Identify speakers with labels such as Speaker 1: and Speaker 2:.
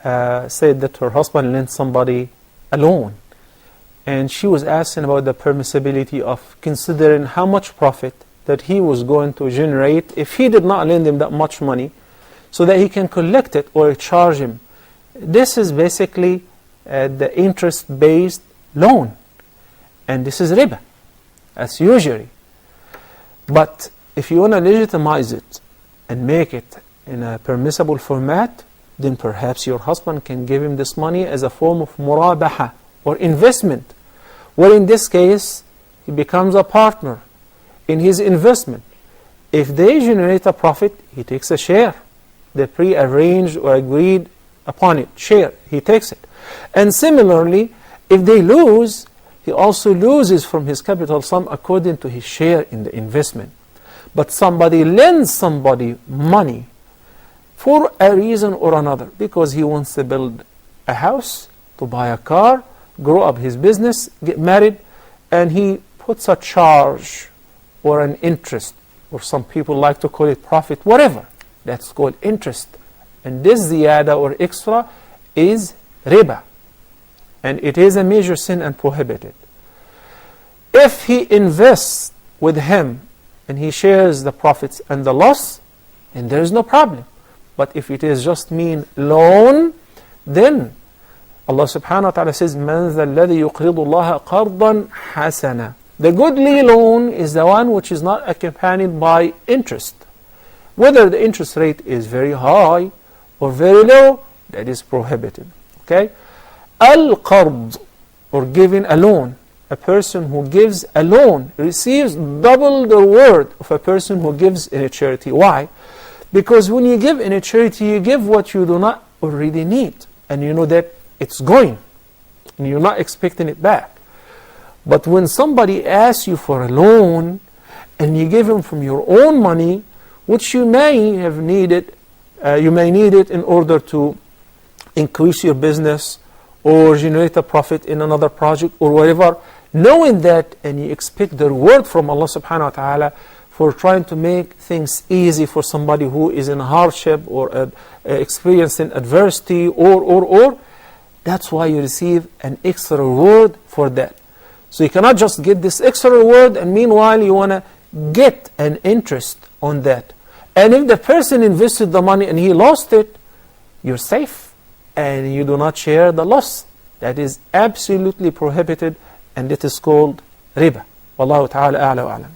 Speaker 1: said that her husband lent somebody a loan, and she was asking about the permissibility of considering how much profit that he was going to generate if he did not lend him that much money, so that he can collect it or charge him. This is basically the interest-based loan, and this is riba, as usury. But if you want to legitimize it and make it in a permissible format, then perhaps your husband can give him this money as a form of murabaha, or investment, where in this case he becomes a partner in his investment. If they generate a profit, he takes a share. They pre-arranged or agreed upon it, share, he takes it. And similarly, if they lose, he also loses from his capital sum according to his share in the investment. But somebody lends somebody money for a reason or another, because he wants to build a house, to buy a car, grow up his business, get married, and he puts a charge or an interest, or some people like to call it profit, whatever, that's called interest. And this ziyada or extra is riba, and it is a major sin and prohibited. If he invests with him and he shares the profits and the loss, then there is no problem. But if it is just mean loan, then Allah subhanahu wa ta'ala says, مَنْ ذَا الَّذِي يُقْرِضُ اللَّهَ قَرْضًا حَسَنًا. The goodly loan is the one which is not accompanied by interest. Whether the interest rate is very high or very low, that is prohibited. Okay? Al-qard, or giving a loan. A person who gives a loan receives double the reward of a person who gives in a charity. Why? Because when you give in a charity, you give what you do not already need, and you know that it's going, and you're not expecting it back. But when somebody asks you for a loan, and you give him from your own money, which you may have needed, you may need it in order to increase your business or generate a profit in another project or whatever, knowing that, and you expect the reward from Allah subhanahu wa ta'ala for trying to make things easy for somebody who is in hardship or experiencing adversity or that's why you receive an extra reward for that. So you cannot just get this extra reward and meanwhile you want to get an interest on that. And if the person invested the money and he lost it, you're safe and you do not share the loss. That is absolutely prohibited, and it is called riba. Wallahu ta'ala a'la wa a'lam.